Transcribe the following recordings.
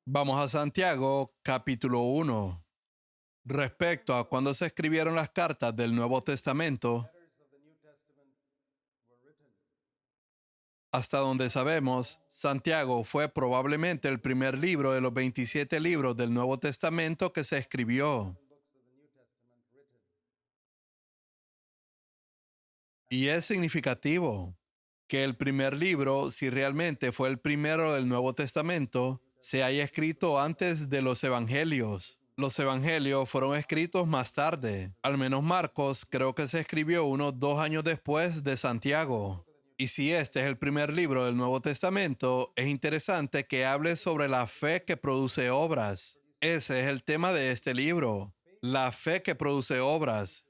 Vamos a Santiago, capítulo 1. Respecto a cuándo se escribieron las cartas del Nuevo Testamento, hasta donde sabemos, Santiago fue probablemente el primer libro de los 27 libros del Nuevo Testamento que se escribió. Y es significativo que el primer libro, si realmente fue el primero del Nuevo Testamento, se haya escrito antes de los evangelios. Los evangelios fueron escritos más tarde. Al menos Marcos creo que se escribió unos 2 años después de Santiago. Y si este es el primer libro del Nuevo Testamento, es interesante que hable sobre la fe que produce obras. Ese es el tema de este libro, la fe que produce obras.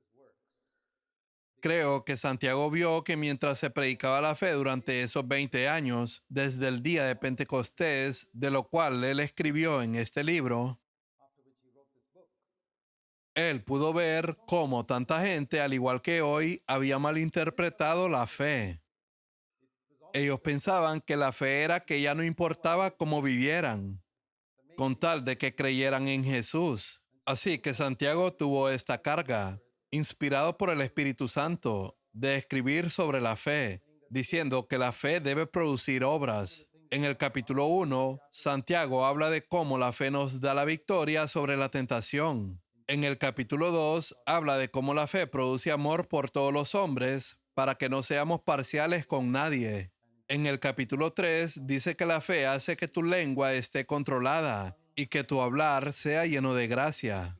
Creo que Santiago vio que mientras se predicaba la fe durante esos 20 años, desde el día de Pentecostés, de lo cual él escribió en este libro, él pudo ver cómo tanta gente, al igual que hoy, había malinterpretado la fe. Ellos pensaban que la fe era que ya no importaba cómo vivieran, con tal de que creyeran en Jesús. Así que Santiago tuvo esta carga, inspirado por el Espíritu Santo, de escribir sobre la fe, diciendo que la fe debe producir obras. En el capítulo 1, Santiago habla de cómo la fe nos da la victoria sobre la tentación. En el capítulo 2, habla de cómo la fe produce amor por todos los hombres, para que no seamos parciales con nadie. En el capítulo 3 dice que la fe hace que tu lengua esté controlada y que tu hablar sea lleno de gracia.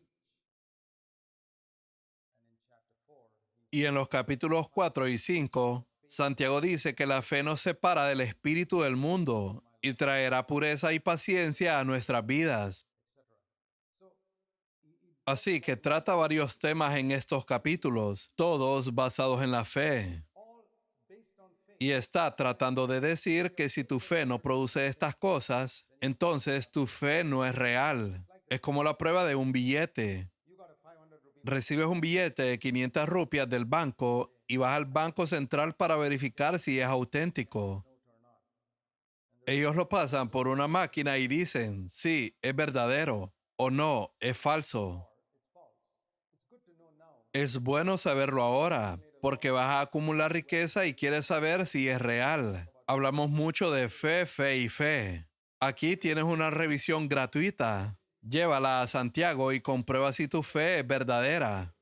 Y en los capítulos 4 y 5, Santiago dice que la fe nos separa del espíritu del mundo y traerá pureza y paciencia a nuestras vidas. Así que trata varios temas en estos capítulos, todos basados en la fe. Y está tratando de decir que si tu fe no produce estas cosas, entonces tu fe no es real. Es como la prueba de un billete. Recibes un billete de 500 rupias del banco y vas al banco central para verificar si es auténtico. Ellos lo pasan por una máquina y dicen, sí, es verdadero, o no, es falso. Es bueno saberlo ahora, porque vas a acumular riqueza y quieres saber si es real. Hablamos mucho de fe, fe y fe. Aquí tienes una revisión gratuita. Llévala a Santiago y comprueba si tu fe es verdadera.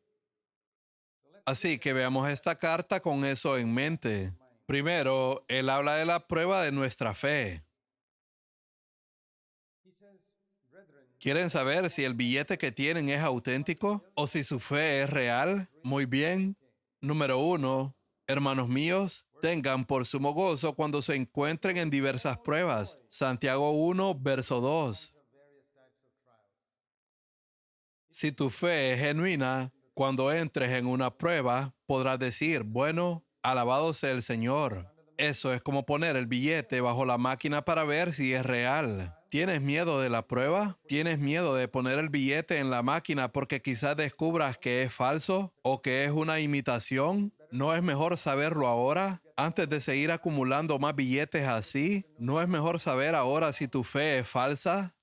Así que veamos esta carta con eso en mente. Primero, él habla de la prueba de nuestra fe. ¿Quieren saber si el billete que tienen es auténtico o si su fe es real? Muy bien. Número 1. Hermanos míos, tengan por sumo gozo cuando se encuentren en diversas pruebas. Santiago 1, verso 2. Si tu fe es genuina, cuando entres en una prueba, podrás decir, bueno, alabado sea el Señor. Eso es como poner el billete bajo la máquina para ver si es real. ¿Tienes miedo de la prueba? ¿Tienes miedo de poner el billete en la máquina porque quizás descubras que es falso o que es una imitación? ¿No es mejor saberlo ahora? Antes de seguir acumulando más billetes así, ¿no es mejor saber ahora si tu fe es falsa?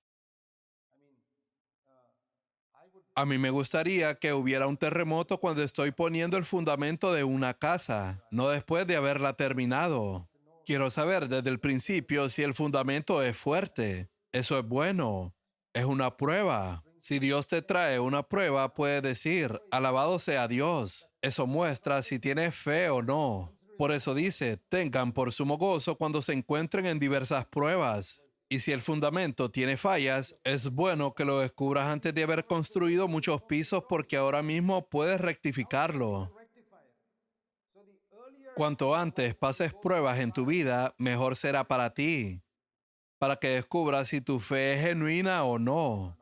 A mí me gustaría que hubiera un terremoto cuando estoy poniendo el fundamento de una casa, no después de haberla terminado. Quiero saber desde el principio si el fundamento es fuerte. Eso es bueno. Es una prueba. Si Dios te trae una prueba, puede decir, alabado sea Dios. Eso muestra si tienes fe o no. Por eso dice, tengan por sumo gozo cuando se encuentren en diversas pruebas. Y si el fundamento tiene fallas, es bueno que lo descubras antes de haber construido muchos pisos porque ahora mismo puedes rectificarlo. Cuanto antes pases pruebas en tu vida, mejor será para ti, para que descubras si tu fe es genuina o no.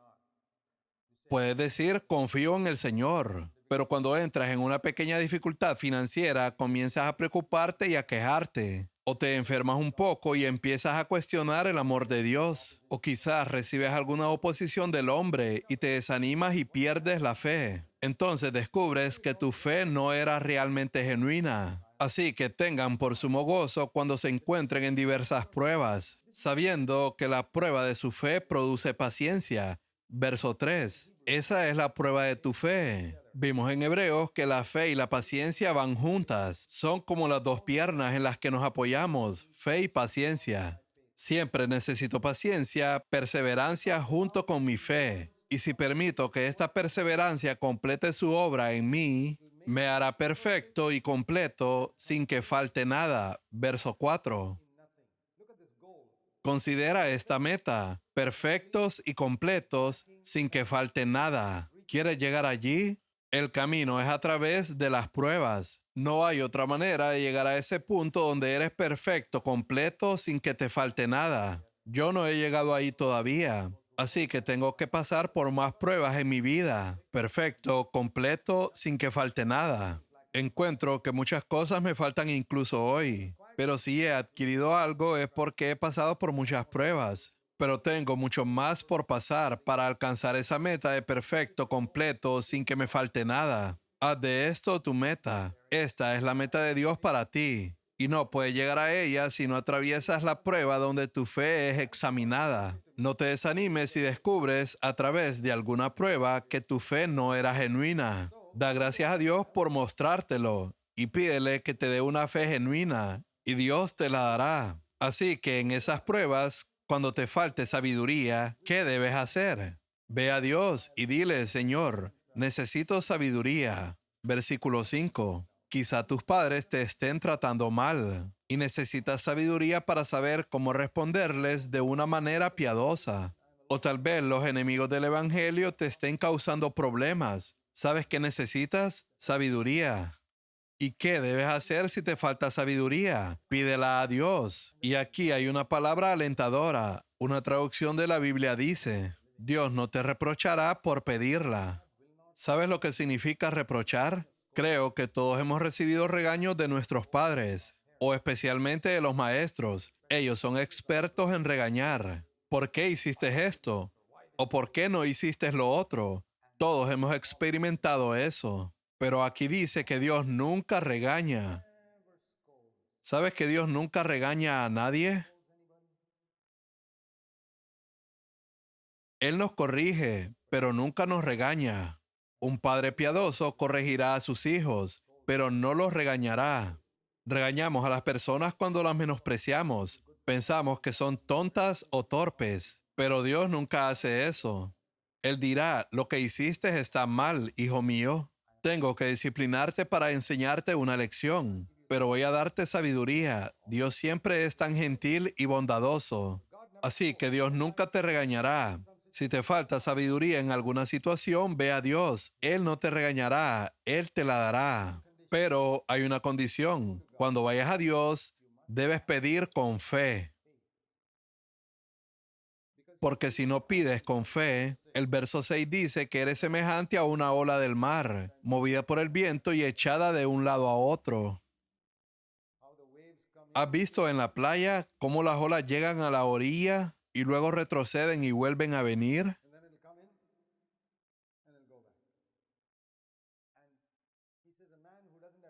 Puedes decir, confío en el Señor, pero cuando entras en una pequeña dificultad financiera, comienzas a preocuparte y a quejarte. O te enfermas un poco y empiezas a cuestionar el amor de Dios. O quizás recibes alguna oposición del hombre y te desanimas y pierdes la fe. Entonces descubres que tu fe no era realmente genuina. Así que tengan por sumo gozo cuando se encuentren en diversas pruebas, sabiendo que la prueba de su fe produce paciencia. Verso 3. Esa es la prueba de tu fe. Vimos en Hebreos que la fe y la paciencia van juntas. Son como las dos piernas en las que nos apoyamos, fe y paciencia. Siempre necesito paciencia, perseverancia junto con mi fe. Y si permito que esta perseverancia complete su obra en mí, me hará perfecto y completo sin que falte nada. Verso 4. Considera esta meta, perfectos y completos sin que falte nada. ¿Quieres llegar allí? El camino es a través de las pruebas. No hay otra manera de llegar a ese punto donde eres perfecto, completo, sin que te falte nada. Yo no he llegado ahí todavía. Así que tengo que pasar por más pruebas en mi vida. Perfecto, completo, sin que falte nada. Encuentro que muchas cosas me faltan incluso hoy. Pero si he adquirido algo es porque he pasado por muchas pruebas. Pero tengo mucho más por pasar para alcanzar esa meta de perfecto, completo, sin que me falte nada. Haz de esto tu meta. Esta es la meta de Dios para ti. Y no puedes llegar a ella si no atraviesas la prueba donde tu fe es examinada. No te desanimes si descubres a través de alguna prueba que tu fe no era genuina. Da gracias a Dios por mostrártelo y pídele que te dé una fe genuina y Dios te la dará. Así que en esas pruebas, cuando te falte sabiduría, ¿qué debes hacer? Ve a Dios y dile, Señor, necesito sabiduría. Versículo 5. Quizá tus padres te estén tratando mal y necesitas sabiduría para saber cómo responderles de una manera piadosa. O tal vez los enemigos del Evangelio te estén causando problemas. ¿Sabes qué necesitas? Sabiduría. ¿Y qué debes hacer si te falta sabiduría? Pídela a Dios. Y aquí hay una palabra alentadora. Una traducción de la Biblia dice, Dios no te reprochará por pedirla. ¿Sabes lo que significa reprochar? Creo que todos hemos recibido regaños de nuestros padres, o especialmente de los maestros. Ellos son expertos en regañar. ¿Por qué hiciste esto? ¿O por qué no hiciste lo otro? Todos hemos experimentado eso. Pero aquí dice que Dios nunca regaña. ¿Sabes que Dios nunca regaña a nadie? Él nos corrige, pero nunca nos regaña. Un padre piadoso corregirá a sus hijos, pero no los regañará. Regañamos a las personas cuando las menospreciamos. Pensamos que son tontas o torpes, pero Dios nunca hace eso. Él dirá, lo que hiciste está mal, hijo mío. Tengo que disciplinarte para enseñarte una lección, pero voy a darte sabiduría. Dios siempre es tan gentil y bondadoso. Así que Dios nunca te regañará. Si te falta sabiduría en alguna situación, ve a Dios. Él no te regañará, Él te la dará. Pero hay una condición. Cuando vayas a Dios, debes pedir con fe. Porque si no pides con fe, el verso 6 dice que eres semejante a una ola del mar, movida por el viento y echada de un lado a otro. ¿Has visto en la playa cómo las olas llegan a la orilla y luego retroceden y vuelven a venir?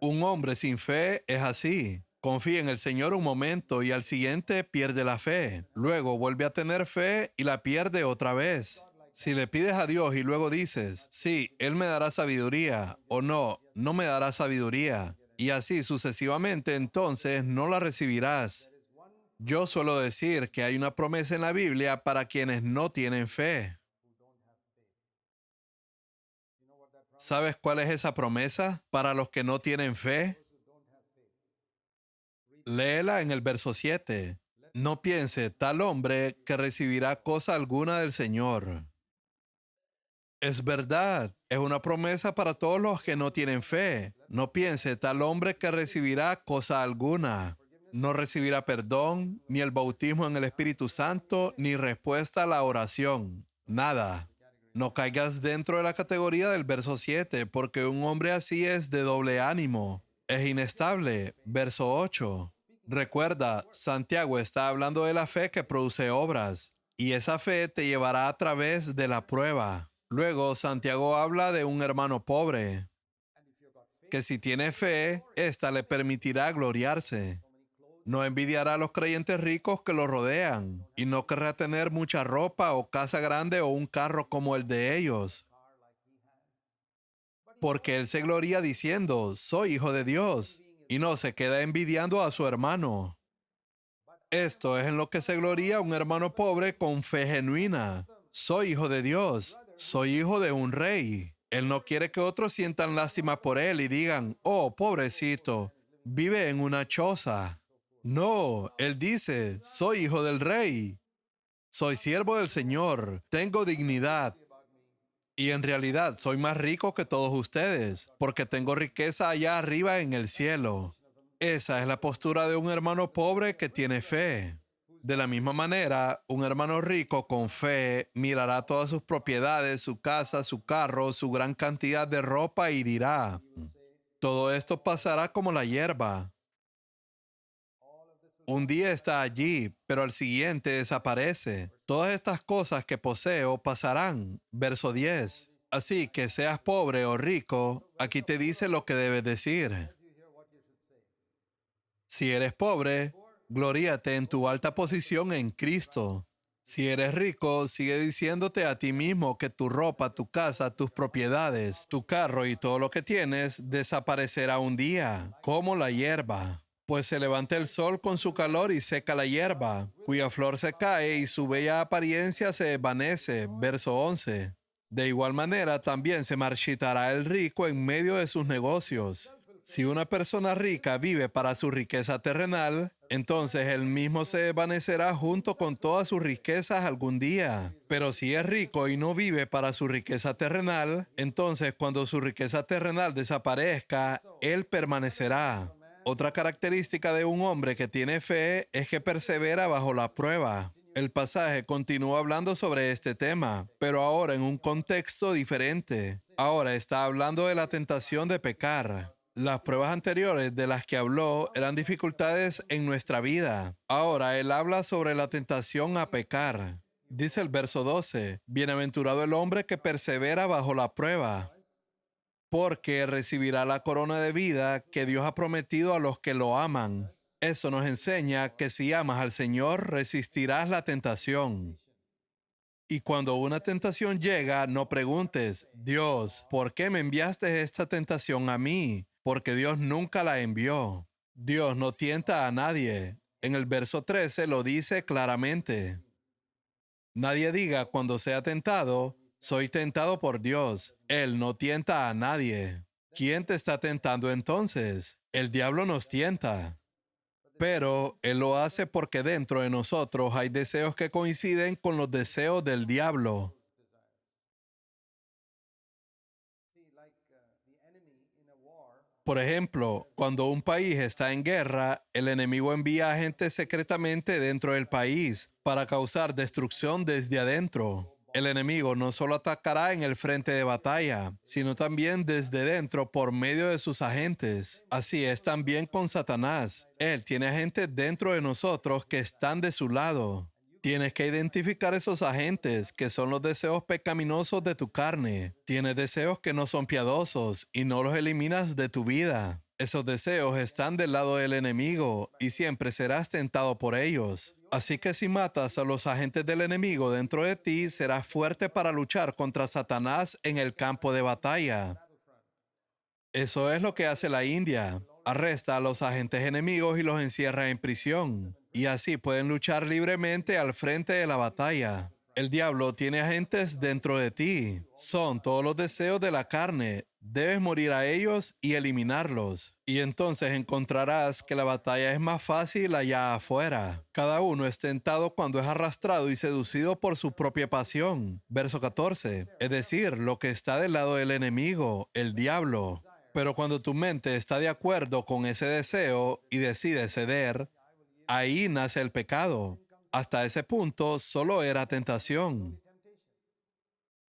Un hombre sin fe es así. Confía en el Señor un momento y al siguiente pierde la fe. Luego vuelve a tener fe y la pierde otra vez. Si le pides a Dios y luego dices, sí, Él me dará sabiduría, o no, no me dará sabiduría, y así sucesivamente, entonces no la recibirás. Yo suelo decir que hay una promesa en la Biblia para quienes no tienen fe. ¿Sabes cuál es esa promesa para los que no tienen fe? Léela en el verso 7. No piense tal hombre que recibirá cosa alguna del Señor. Es verdad, es una promesa para todos los que no tienen fe. No piense tal hombre que recibirá cosa alguna. No recibirá perdón, ni el bautismo en el Espíritu Santo, ni respuesta a la oración. Nada. No caigas dentro de la categoría del verso 7, porque un hombre así es de doble ánimo. Es inestable. Verso 8. Recuerda, Santiago está hablando de la fe que produce obras, y esa fe te llevará a través de la prueba. Luego, Santiago habla de un hermano pobre. que si tiene fe, ésta le permitirá gloriarse. No envidiará a los creyentes ricos que lo rodean y no querrá tener mucha ropa o casa grande o un carro como el de ellos, porque él se gloria diciendo, soy hijo de Dios, y no se queda envidiando a su hermano. Esto es en lo que se gloria un hermano pobre con fe genuina. Soy hijo de Dios, soy hijo de un rey. Él no quiere que otros sientan lástima por él y digan, oh, pobrecito, vive en una choza. No, él dice, soy hijo del rey, soy siervo del Señor, tengo dignidad. Y en realidad soy más rico que todos ustedes, porque tengo riqueza allá arriba en el cielo. Esa es la postura de un hermano pobre que tiene fe. De la misma manera, un hermano rico con fe mirará todas sus propiedades, su casa, su carro, su gran cantidad de ropa y dirá, todo esto pasará como la hierba. Un día está allí, pero al siguiente desaparece. Todas estas cosas que poseo pasarán. Verso 10. Así que seas pobre o rico, aquí te dice lo que debes decir. Si eres pobre, gloríate en tu alta posición en Cristo. Si eres rico, sigue diciéndote a ti mismo que tu ropa, tu casa, tus propiedades, tu carro y todo lo que tienes desaparecerá un día, como la hierba. Pues se levanta el sol con su calor y seca la hierba, cuya flor se cae y su bella apariencia se desvanece. Verso 11. De igual manera, también se marchitará el rico en medio de sus negocios. Si una persona rica vive para su riqueza terrenal, entonces él mismo se desvanecerá junto con todas sus riquezas algún día. Pero si es rico y no vive para su riqueza terrenal, entonces cuando su riqueza terrenal desaparezca, él permanecerá. Otra característica de un hombre que tiene fe es que persevera bajo la prueba. El pasaje continúa hablando sobre este tema, pero ahora en un contexto diferente. Ahora está hablando de la tentación de pecar. Las pruebas anteriores de las que habló eran dificultades en nuestra vida. Ahora él habla sobre la tentación a pecar. Dice el verso 12, bienaventurado el hombre que persevera bajo la prueba, porque recibirá la corona de vida que Dios ha prometido a los que lo aman. Eso nos enseña que si amas al Señor, resistirás la tentación. Y cuando una tentación llega, no preguntes, Dios, ¿por qué me enviaste esta tentación a mí? Porque Dios nunca la envió. Dios no tienta a nadie. En el verso 13 lo dice claramente. Nadie diga cuando sea tentado, soy tentado por Dios. Él no tienta a nadie. ¿Quién te está tentando entonces? El diablo nos tienta. Pero Él lo hace porque dentro de nosotros hay deseos que coinciden con los deseos del diablo. Por ejemplo, cuando un país está en guerra, el enemigo envía a gente secretamente dentro del país para causar destrucción desde adentro. El enemigo no solo atacará en el frente de batalla, sino también desde dentro por medio de sus agentes. Así es también con Satanás. Él tiene agentes dentro de nosotros que están de su lado. Tienes que identificar esos agentes que son los deseos pecaminosos de tu carne. Tienes deseos que no son piadosos y no los eliminas de tu vida. Esos deseos están del lado del enemigo y siempre serás tentado por ellos. Así que si matas a los agentes del enemigo dentro de ti, serás fuerte para luchar contra Satanás en el campo de batalla. Eso es lo que hace la India. Arresta a los agentes enemigos y los encierra en prisión. Y así pueden luchar libremente al frente de la batalla. El diablo tiene agentes dentro de ti. Son todos los deseos de la carne. Debes morir a ellos y eliminarlos. Y entonces encontrarás que la batalla es más fácil allá afuera. Cada uno es tentado cuando es arrastrado y seducido por su propia pasión. Verso 14. Es decir, lo que está del lado del enemigo, el diablo. Pero cuando tu mente está de acuerdo con ese deseo y decide ceder, ahí nace el pecado. Hasta ese punto solo era tentación.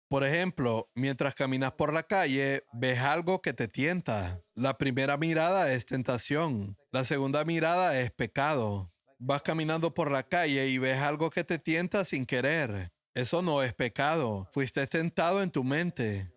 Por ejemplo, mientras caminas por la calle, ves algo que te tienta. La primera mirada es tentación. La segunda mirada es pecado. Vas caminando por la calle y ves algo que te tienta sin querer. Eso no es pecado. Fuiste tentado en tu mente.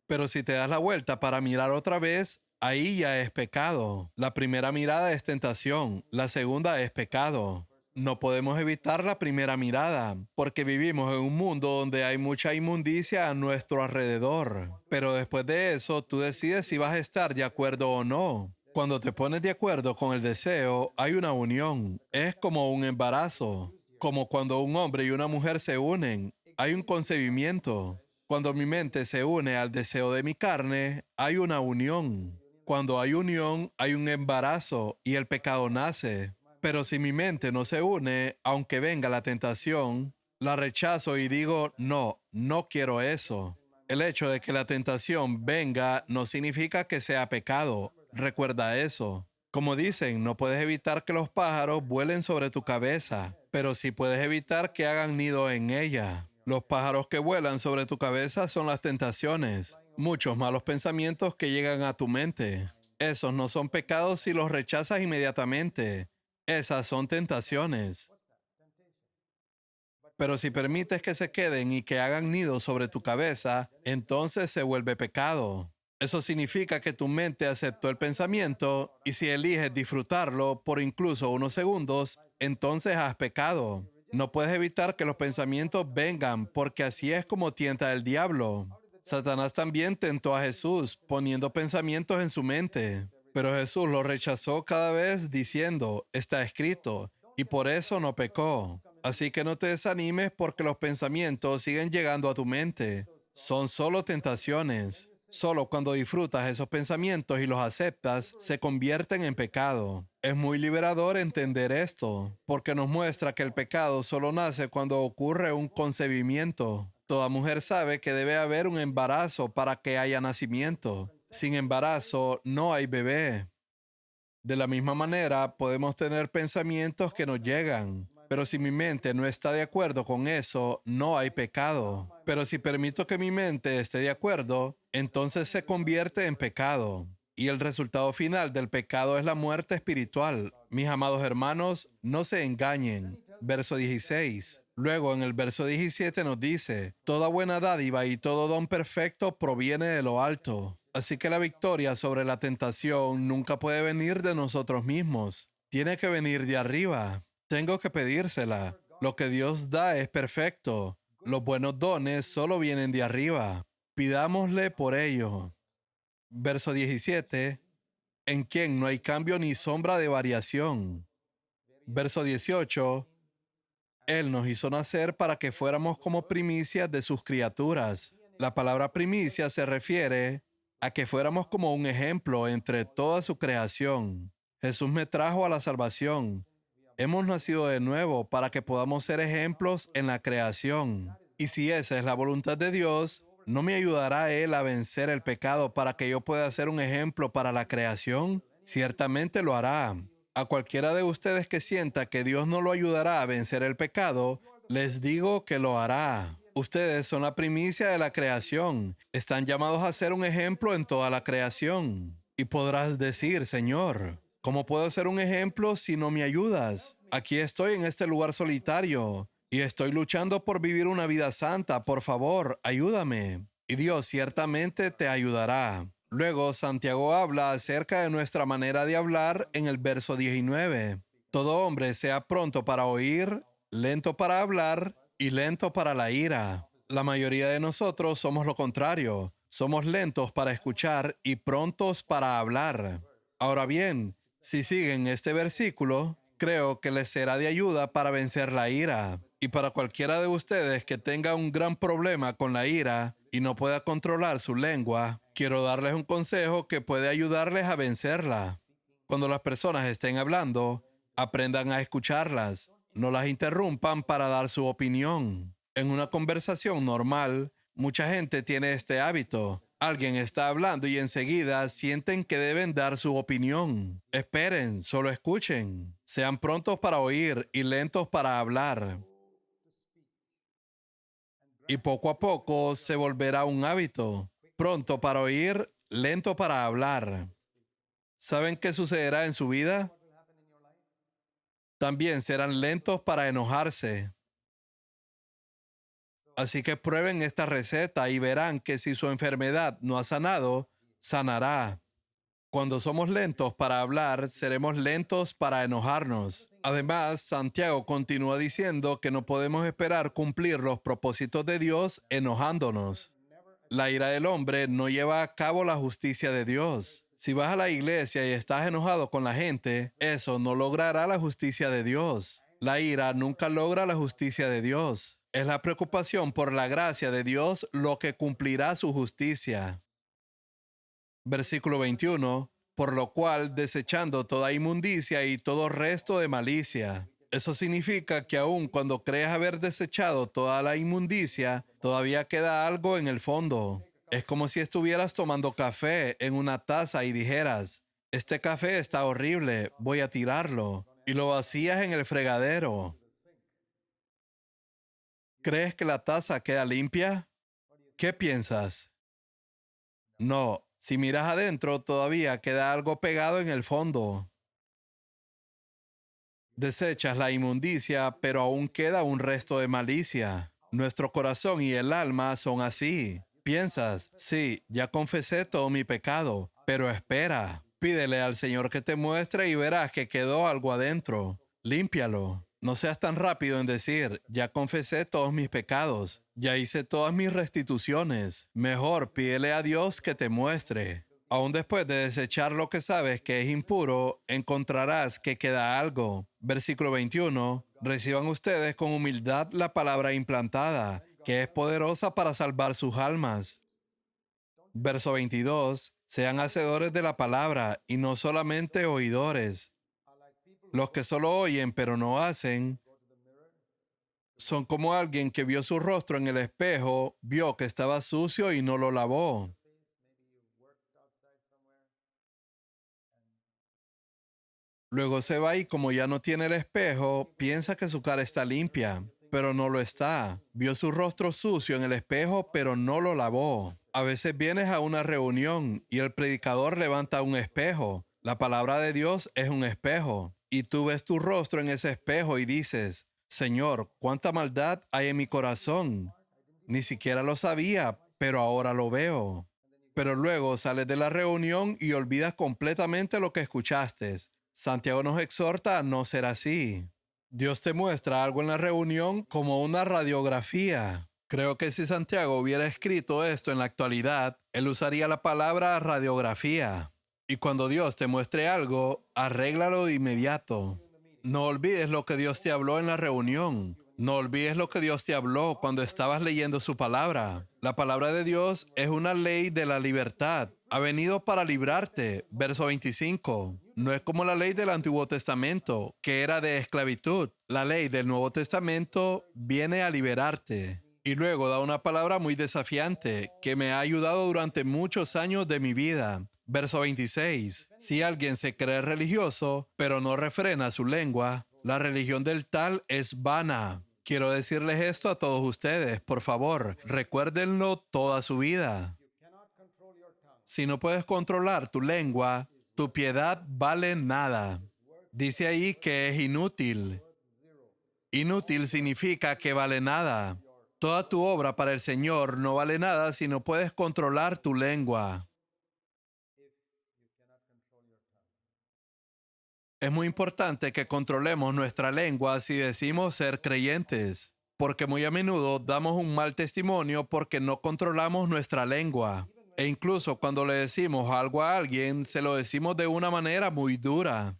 Pero si te das la vuelta para mirar otra vez, Ahí ya es pecado. La primera mirada es tentación, la segunda es pecado. No podemos evitar la primera mirada, porque vivimos en un mundo donde hay mucha inmundicia a nuestro alrededor. Pero después de eso, tú decides si vas a estar de acuerdo o no. Cuando te pones de acuerdo con el deseo, hay una unión. Es como un embarazo. Como cuando un hombre y una mujer se unen, hay un concebimiento. Cuando mi mente se une al deseo de mi carne, hay una unión. Cuando hay unión, hay un embarazo y el pecado nace. Pero si mi mente no se une, aunque venga la tentación, la rechazo y digo, no, no quiero eso. El hecho de que la tentación venga no significa que sea pecado. Recuerda eso. Como dicen, no puedes evitar que los pájaros vuelen sobre tu cabeza, pero sí puedes evitar que hagan nido en ella. Los pájaros que vuelan sobre tu cabeza son las tentaciones, muchos malos pensamientos que llegan a tu mente. Esos no son pecados si los rechazas inmediatamente. Esas son tentaciones. Pero si permites que se queden y que hagan nido sobre tu cabeza, entonces se vuelve pecado. Eso significa que tu mente aceptó el pensamiento y si eliges disfrutarlo por incluso unos segundos, entonces has pecado. No puedes evitar que los pensamientos vengan porque así es como tienta el diablo. Satanás también tentó a Jesús poniendo pensamientos en su mente, pero Jesús lo rechazó cada vez diciendo, está escrito, y por eso no pecó. Así que no te desanimes porque los pensamientos siguen llegando a tu mente. Son solo tentaciones. Solo cuando disfrutas esos pensamientos y los aceptas, se convierten en pecado. Es muy liberador entender esto, porque nos muestra que el pecado solo nace cuando ocurre un concebimiento. Toda mujer sabe que debe haber un embarazo para que haya nacimiento. Sin embarazo, no hay bebé. De la misma manera, podemos tener pensamientos que nos llegan, pero si mi mente no está de acuerdo con eso, no hay pecado. Pero si permito que mi mente esté de acuerdo, entonces se convierte en pecado. Y el resultado final del pecado es la muerte espiritual. Mis amados hermanos, no se engañen. Verso 16. Luego en el verso 17 nos dice, toda buena dádiva y todo don perfecto proviene de lo alto. Así que la victoria sobre la tentación nunca puede venir de nosotros mismos. Tiene que venir de arriba. Tengo que pedírsela. Lo que Dios da es perfecto. Los buenos dones solo vienen de arriba. Pidámosle por ello. Verso 17. En quien no hay cambio ni sombra de variación. Verso 18. Él nos hizo nacer para que fuéramos como primicias de sus criaturas. La palabra primicia se refiere a que fuéramos como un ejemplo entre toda su creación. Jesús me trajo a la salvación. Hemos nacido de nuevo para que podamos ser ejemplos en la creación. Y si esa es la voluntad de Dios, ¿no me ayudará Él a vencer el pecado para que yo pueda ser un ejemplo para la creación? Ciertamente lo hará. A cualquiera de ustedes que sienta que Dios no lo ayudará a vencer el pecado, les digo que lo hará. Ustedes son la primicia de la creación. Están llamados a ser un ejemplo en toda la creación. Y podrás decir, Señor, ¿cómo puedo ser un ejemplo si no me ayudas? Aquí estoy en este lugar solitario y estoy luchando por vivir una vida santa. Por favor, ayúdame. Y Dios ciertamente te ayudará. Luego, Santiago habla acerca de nuestra manera de hablar en el verso 19. Todo hombre sea pronto para oír, lento para hablar y lento para la ira. La mayoría de nosotros somos lo contrario. Somos lentos para escuchar y prontos para hablar. Ahora bien, si siguen este versículo, creo que les será de ayuda para vencer la ira. Y para cualquiera de ustedes que tenga un gran problema con la ira y no pueda controlar su lengua, quiero darles un consejo que puede ayudarles a vencerla. Cuando las personas estén hablando, aprendan a escucharlas. No las interrumpan para dar su opinión. En una conversación normal, mucha gente tiene este hábito. Alguien está hablando y enseguida sienten que deben dar su opinión. Esperen, solo escuchen. Sean prontos para oír y lentos para hablar. Y poco a poco se volverá un hábito. Pronto para oír, lento para hablar. ¿Saben qué sucederá en su vida? También serán lentos para enojarse. Así que prueben esta receta y verán que si su enfermedad no ha sanado, sanará. Cuando somos lentos para hablar, seremos lentos para enojarnos. Además, Santiago continúa diciendo que no podemos esperar cumplir los propósitos de Dios enojándonos. La ira del hombre no lleva a cabo la justicia de Dios. Si vas a la iglesia y estás enojado con la gente, eso no logrará la justicia de Dios. La ira nunca logra la justicia de Dios. Es la preocupación por la gracia de Dios lo que cumplirá su justicia. Versículo 21. Por lo cual, desechando toda inmundicia y todo resto de malicia. Eso significa que aun cuando crees haber desechado toda la inmundicia, todavía queda algo en el fondo. Es como si estuvieras tomando café en una taza y dijeras, este café está horrible, voy a tirarlo. Y lo vacías en el fregadero. ¿Crees que la taza queda limpia? ¿Qué piensas? No, si miras adentro, todavía queda algo pegado en el fondo. Desechas la inmundicia, pero aún queda un resto de malicia. Nuestro corazón y el alma son así. Piensas, sí, ya confesé todo mi pecado, pero espera. Pídele al Señor que te muestre y verás que quedó algo adentro. Límpialo. No seas tan rápido en decir, ya confesé todos mis pecados, ya hice todas mis restituciones. Mejor pídele a Dios que te muestre. Aún después de desechar lo que sabes que es impuro, encontrarás que queda algo. Versículo 21. Reciban ustedes con humildad la palabra implantada, que es poderosa para salvar sus almas. Verso 22. Sean hacedores de la palabra y no solamente oidores. Los que solo oyen pero no hacen son como alguien que vio su rostro en el espejo, vio que estaba sucio y no lo lavó. Luego se va y como ya no tiene el espejo, piensa que su cara está limpia, pero no lo está. Vio su rostro sucio en el espejo, pero no lo lavó. A veces vienes a una reunión y el predicador levanta un espejo. La palabra de Dios es un espejo. Y tú ves tu rostro en ese espejo y dices, Señor, cuánta maldad hay en mi corazón. Ni siquiera lo sabía, pero ahora lo veo. Pero luego sales de la reunión y olvidas completamente lo que escuchaste. Santiago nos exhorta a no ser así. Dios te muestra algo en la reunión como una radiografía. Creo que si Santiago hubiera escrito esto en la actualidad, él usaría la palabra radiografía. Y cuando Dios te muestre algo, arréglalo de inmediato. No olvides lo que Dios te habló en la reunión. No olvides lo que Dios te habló cuando estabas leyendo su palabra. La palabra de Dios es una ley de la libertad. Ha venido para librarte. Verso 25. No es como la ley del Antiguo Testamento, que era de esclavitud. La ley del Nuevo Testamento viene a liberarte. Y luego da una palabra muy desafiante que me ha ayudado durante muchos años de mi vida. Verso 26. Si alguien se cree religioso, pero no refrena su lengua, la religión del tal es vana. Quiero decirles esto a todos ustedes, por favor, recuérdenlo toda su vida. Si no puedes controlar tu lengua, tu piedad vale nada. Dice ahí que es inútil. Inútil significa que vale nada. Toda tu obra para el Señor no vale nada si no puedes controlar tu lengua. Es muy importante que controlemos nuestra lengua si decimos ser creyentes, porque muy a menudo damos un mal testimonio porque no controlamos nuestra lengua. E incluso cuando le decimos algo a alguien, se lo decimos de una manera muy dura.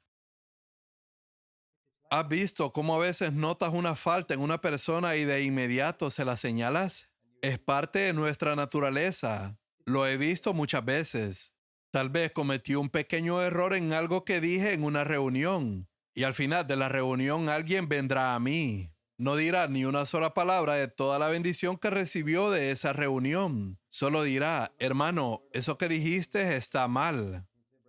¿Has visto cómo a veces notas una falta en una persona y de inmediato se la señalas? Es parte de nuestra naturaleza. Lo he visto muchas veces. Tal vez cometí un pequeño error en algo que dije en una reunión y al final de la reunión alguien vendrá a mí. No dirá ni una sola palabra de toda la bendición que recibió de esa reunión. Solo dirá, hermano, eso que dijiste está mal.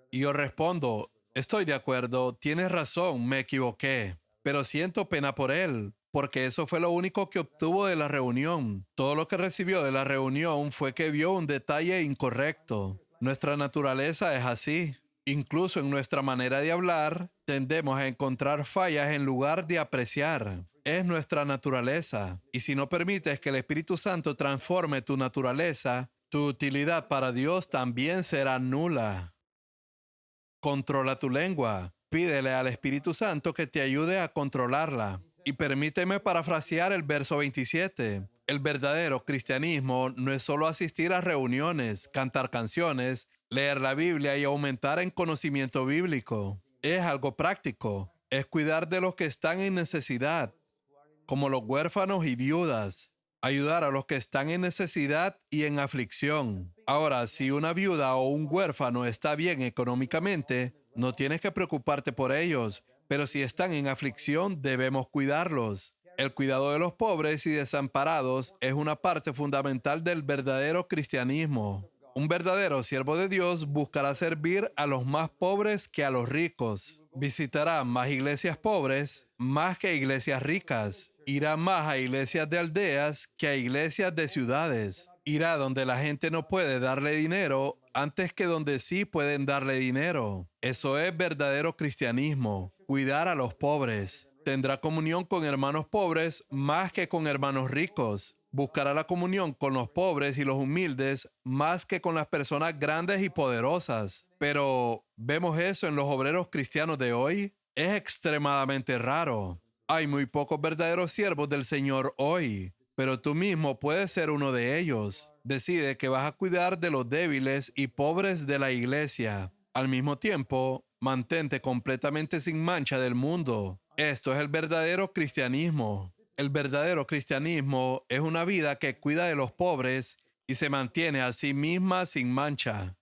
Y yo respondo, estoy de acuerdo, tienes razón, me equivoqué, pero siento pena por él, porque eso fue lo único que obtuvo de la reunión. Todo lo que recibió de la reunión fue que vio un detalle incorrecto. Nuestra naturaleza es así. Incluso en nuestra manera de hablar, tendemos a encontrar fallas en lugar de apreciar. Es nuestra naturaleza. Y si no permites que el Espíritu Santo transforme tu naturaleza, tu utilidad para Dios también será nula. Controla tu lengua. Pídele al Espíritu Santo que te ayude a controlarla. Y permíteme parafrasear el verso 27. El verdadero cristianismo no es solo asistir a reuniones, cantar canciones, leer la Biblia y aumentar en conocimiento bíblico. Es algo práctico. Es cuidar de los que están en necesidad, como los huérfanos y viudas. Ayudar a los que están en necesidad y en aflicción. Ahora, si una viuda o un huérfano está bien económicamente, no tienes que preocuparte por ellos, pero si están en aflicción, debemos cuidarlos. El cuidado de los pobres y desamparados es una parte fundamental del verdadero cristianismo. Un verdadero siervo de Dios buscará servir a los más pobres que a los ricos. Visitará más iglesias pobres, más que iglesias ricas. Irá más a iglesias de aldeas que a iglesias de ciudades. Irá donde la gente no puede darle dinero antes que donde sí pueden darle dinero. Eso es verdadero cristianismo, cuidar a los pobres. Tendrá comunión con hermanos pobres más que con hermanos ricos. Buscará la comunión con los pobres y los humildes más que con las personas grandes y poderosas. Pero, ¿vemos eso en los obreros cristianos de hoy? Es extremadamente raro. Hay muy pocos verdaderos siervos del Señor hoy, pero tú mismo puedes ser uno de ellos. Decide que vas a cuidar de los débiles y pobres de la iglesia. Al mismo tiempo, mantente completamente sin mancha del mundo. Esto es el verdadero cristianismo. El verdadero cristianismo es una vida que cuida de los pobres y se mantiene a sí misma sin mancha.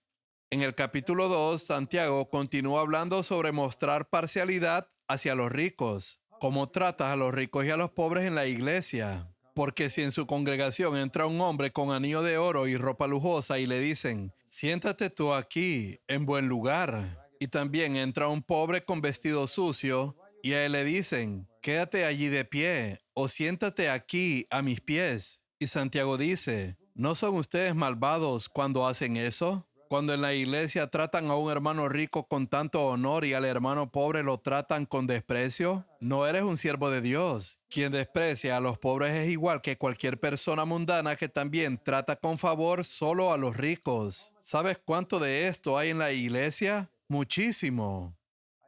En el capítulo 2, Santiago continúa hablando sobre mostrar parcialidad hacia los ricos. ¿Cómo tratas a los ricos y a los pobres en la iglesia? Porque si en su congregación entra un hombre con anillo de oro y ropa lujosa y le dicen, siéntate tú aquí, en buen lugar. Y también entra un pobre con vestido sucio y a él le dicen, quédate allí de pie o siéntate aquí a mis pies. Y Santiago dice, ¿no son ustedes malvados cuando hacen eso? Cuando en la iglesia tratan a un hermano rico con tanto honor y al hermano pobre lo tratan con desprecio, no eres un siervo de Dios. Quien desprecia a los pobres es igual que cualquier persona mundana que también trata con favor solo a los ricos. ¿Sabes cuánto de esto hay en la iglesia? Muchísimo.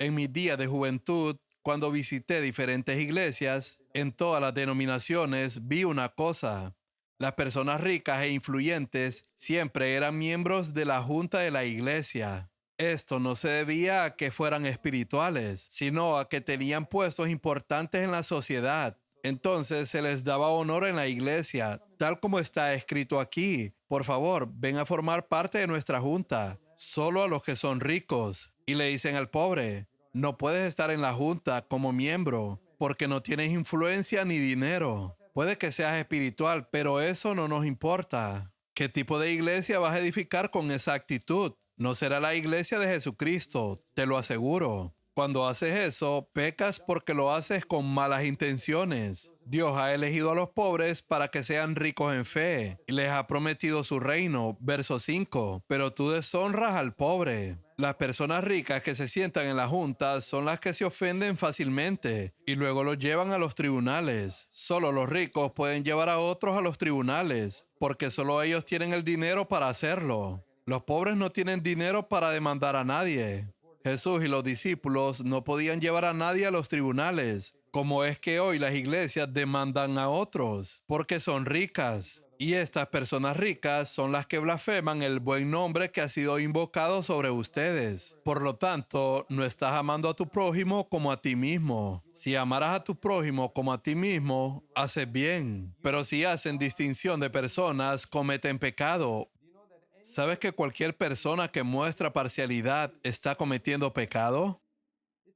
En mi día de juventud, cuando visité diferentes iglesias, en todas las denominaciones vi una cosa. Las personas ricas e influyentes siempre eran miembros de la junta de la iglesia. Esto no se debía a que fueran espirituales, sino a que tenían puestos importantes en la sociedad. Entonces se les daba honor en la iglesia, tal como está escrito aquí. Por favor, ven a formar parte de nuestra junta. Solo a los que son ricos. Y le dicen al pobre, no puedes estar en la junta como miembro, porque no tienes influencia ni dinero. Puede que seas espiritual, pero eso no nos importa. ¿Qué tipo de iglesia vas a edificar con esa actitud? No será la iglesia de Jesucristo, te lo aseguro. Cuando haces eso, pecas porque lo haces con malas intenciones. Dios ha elegido a los pobres para que sean ricos en fe y les ha prometido su reino, verso 5. Pero tú deshonras al pobre. Las personas ricas que se sientan en la junta son las que se ofenden fácilmente y luego los llevan a los tribunales. Solo los ricos pueden llevar a otros a los tribunales porque solo ellos tienen el dinero para hacerlo. Los pobres no tienen dinero para demandar a nadie. Jesús y los discípulos no podían llevar a nadie a los tribunales. ¿Cómo es que hoy las iglesias demandan a otros? Porque son ricas. Y estas personas ricas son las que blasfeman el buen nombre que ha sido invocado sobre ustedes. Por lo tanto, no estás amando a tu prójimo como a ti mismo. Si amaras a tu prójimo como a ti mismo, haces bien. Pero si hacen distinción de personas, cometen pecado. ¿Sabes que cualquier persona que muestra parcialidad está cometiendo pecado?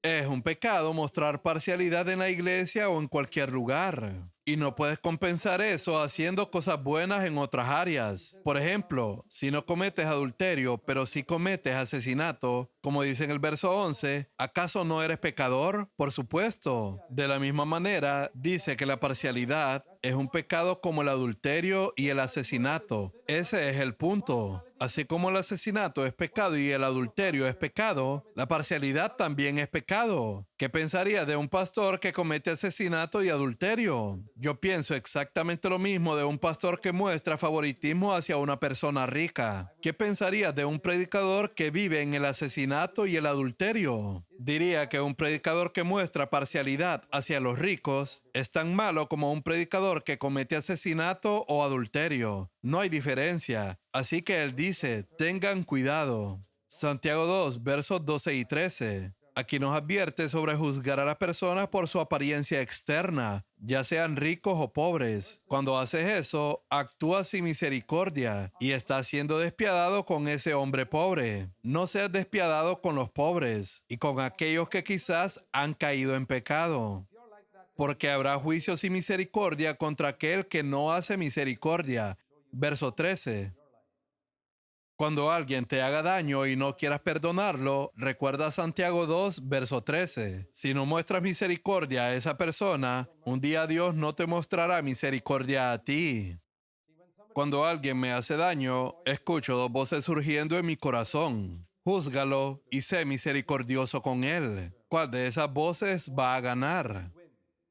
Es un pecado mostrar parcialidad en la iglesia o en cualquier lugar. Y no puedes compensar eso haciendo cosas buenas en otras áreas. Por ejemplo, si no cometes adulterio, pero sí cometes asesinato, como dice en el verso 11, ¿acaso no eres pecador? Por supuesto. De la misma manera, dice que la parcialidad Es un pecado como el adulterio y el asesinato. Ese es el punto. Así como el asesinato es pecado y el adulterio es pecado, la parcialidad también es pecado. ¿Qué pensaría de un pastor que comete asesinato y adulterio? Yo pienso exactamente lo mismo de un pastor que muestra favoritismo hacia una persona rica. ¿Qué pensaría de un predicador que vive en el asesinato y el adulterio? Diría que un predicador que muestra parcialidad hacia los ricos es tan malo como un predicador que comete asesinato o adulterio. No hay diferencia. Así que él dice, tengan cuidado. Santiago 2, versos 12 y 13. Aquí nos advierte sobre juzgar a las personas por su apariencia externa, ya sean ricos o pobres. Cuando haces eso, actúas sin misericordia y estás siendo despiadado con ese hombre pobre. No seas despiadado con los pobres y con aquellos que quizás han caído en pecado. Porque habrá juicio sin misericordia contra aquel que no hace misericordia. Verso 13. Cuando alguien te haga daño y no quieras perdonarlo, recuerda Santiago 2, verso 13. Si no muestras misericordia a esa persona, un día Dios no te mostrará misericordia a ti. Cuando alguien me hace daño, escucho dos voces surgiendo en mi corazón. Júzgalo y sé misericordioso con él. ¿Cuál de esas voces va a ganar?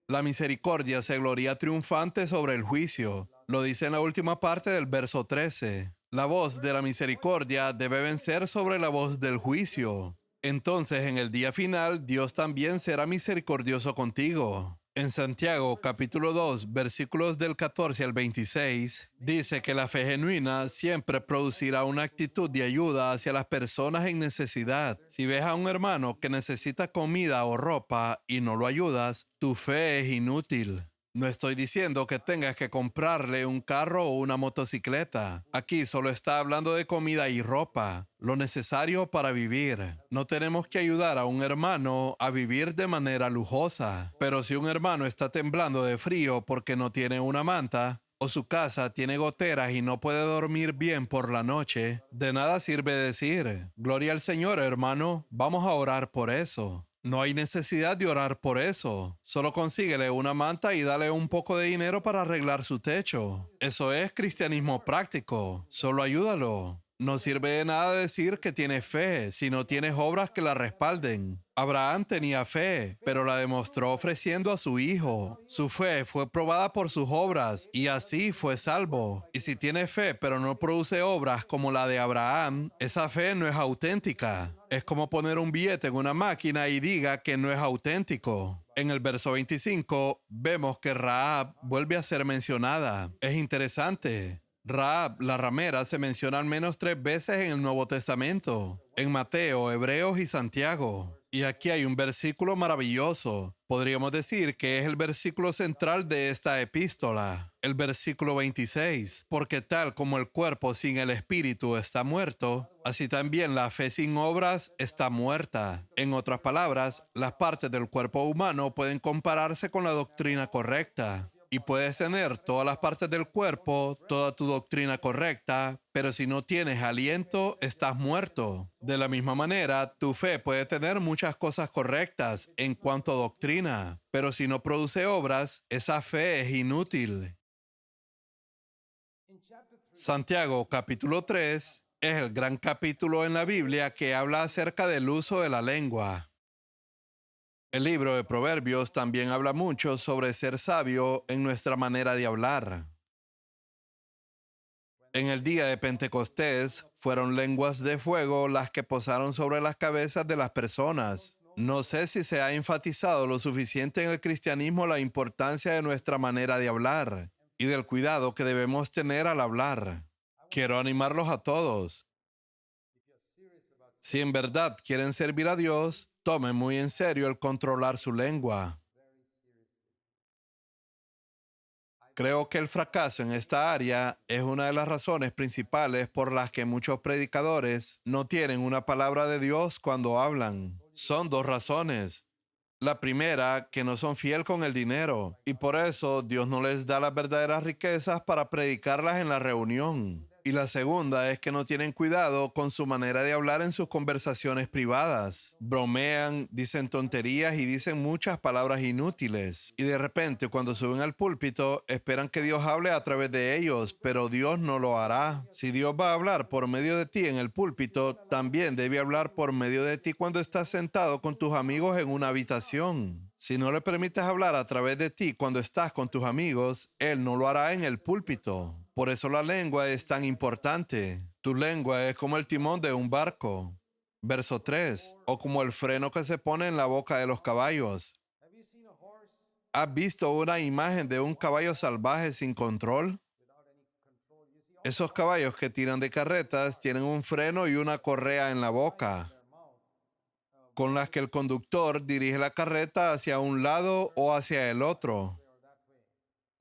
La misericordia se gloria triunfante sobre el juicio. Lo dice en la última parte del verso 13. La voz de la misericordia debe vencer sobre la voz del juicio. Entonces, en el día final, Dios también será misericordioso contigo. En Santiago capítulo 2, versículos del 14 al 26, dice que la fe genuina siempre producirá una actitud de ayuda hacia las personas en necesidad. Si ves a un hermano que necesita comida o ropa y no lo ayudas, tu fe es inútil. No estoy diciendo que tengas que comprarle un carro o una motocicleta. Aquí solo está hablando de comida y ropa, lo necesario para vivir. No tenemos que ayudar a un hermano a vivir de manera lujosa. Pero si un hermano está temblando de frío porque no tiene una manta, o su casa tiene goteras y no puede dormir bien por la noche, de nada sirve decir, gloria al Señor, hermano, vamos a orar por eso. No hay necesidad de orar por eso. Solo consíguele una manta y dale un poco de dinero para arreglar su techo. Eso es cristianismo práctico. Solo ayúdalo. No sirve de nada decir que tienes fe si no tienes obras que la respalden. Abraham tenía fe, pero la demostró ofreciendo a su hijo. Su fe fue probada por sus obras y así fue salvo. Y si tiene fe pero no produce obras como la de Abraham, esa fe no es auténtica. Es como poner un billete en una máquina y diga que no es auténtico. En el verso 25 vemos que Rahab vuelve a ser mencionada. Es interesante. Rahab, la ramera, se menciona al menos 3 veces en el Nuevo Testamento, en Mateo, Hebreos y Santiago. Y aquí hay un versículo maravilloso. Podríamos decir que es el versículo central de esta epístola. El versículo 26. Porque tal como el cuerpo sin el espíritu está muerto, así también la fe sin obras está muerta. En otras palabras, las partes del cuerpo humano pueden compararse con la doctrina correcta. Y puedes tener todas las partes del cuerpo, toda tu doctrina correcta, pero si no tienes aliento, estás muerto. De la misma manera, tu fe puede tener muchas cosas correctas en cuanto a doctrina, pero si no produce obras, esa fe es inútil. Santiago capítulo 3 es el gran capítulo en la Biblia que habla acerca del uso de la lengua. El libro de Proverbios también habla mucho sobre ser sabio en nuestra manera de hablar. En el día de Pentecostés fueron lenguas de fuego las que posaron sobre las cabezas de las personas. No sé si se ha enfatizado lo suficiente en el cristianismo la importancia de nuestra manera de hablar y del cuidado que debemos tener al hablar. Quiero animarlos a todos. Si en verdad quieren servir a Dios, tomen muy en serio el controlar su lengua. Creo que el fracaso en esta área es una de las razones principales por las que muchos predicadores no tienen una palabra de Dios cuando hablan. Son 2 razones. La primera, que no son fiel con el dinero y por eso Dios no les da las verdaderas riquezas para predicarlas en la reunión. Y la segunda es que no tienen cuidado con su manera de hablar en sus conversaciones privadas. Bromean, dicen tonterías y dicen muchas palabras inútiles. Y de repente, cuando suben al púlpito, esperan que Dios hable a través de ellos, pero Dios no lo hará. Si Dios va a hablar por medio de ti en el púlpito, también debe hablar por medio de ti cuando estás sentado con tus amigos en una habitación. Si no le permites hablar a través de ti cuando estás con tus amigos, Él no lo hará en el púlpito. Por eso la lengua es tan importante. Tu lengua es como el timón de un barco. Verso 3. O como el freno que se pone en la boca de los caballos. ¿Has visto una imagen de un caballo salvaje sin control? Esos caballos que tiran de carretas tienen un freno y una correa en la boca, con las que el conductor dirige la carreta hacia un lado o hacia el otro.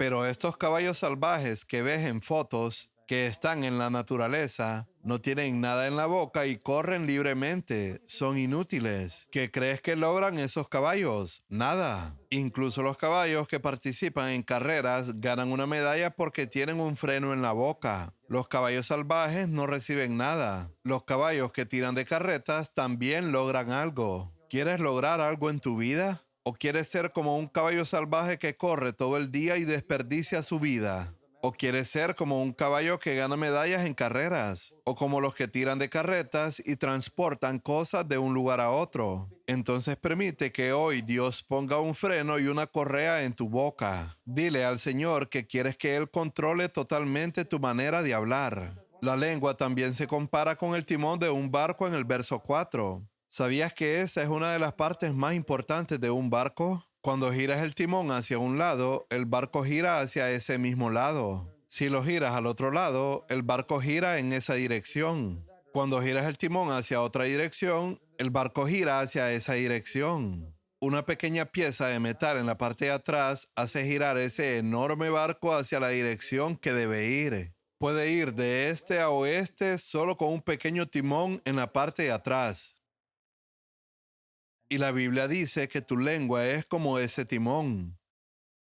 Pero estos caballos salvajes que ves en fotos, que están en la naturaleza, no tienen nada en la boca y corren libremente. Son inútiles. ¿Qué crees que logran esos caballos? Nada. Incluso los caballos que participan en carreras ganan una medalla porque tienen un freno en la boca. Los caballos salvajes no reciben nada. Los caballos que tiran de carretas también logran algo. ¿Quieres lograr algo en tu vida? ¿O quieres ser como un caballo salvaje que corre todo el día y desperdicia su vida? ¿O quieres ser como un caballo que gana medallas en carreras? ¿O como los que tiran de carretas y transportan cosas de un lugar a otro? Entonces permite que hoy Dios ponga un freno y una correa en tu boca. Dile al Señor que quieres que Él controle totalmente tu manera de hablar. La lengua también se compara con el timón de un barco en el verso 4. ¿Sabías que esa es una de las partes más importantes de un barco? Cuando giras el timón hacia un lado, el barco gira hacia ese mismo lado. Si lo giras al otro lado, el barco gira en esa dirección. Cuando giras el timón hacia otra dirección, el barco gira hacia esa dirección. Una pequeña pieza de metal en la parte de atrás hace girar ese enorme barco hacia la dirección que debe ir. Puede ir de este a oeste solo con un pequeño timón en la parte de atrás. Y la Biblia dice que tu lengua es como ese timón.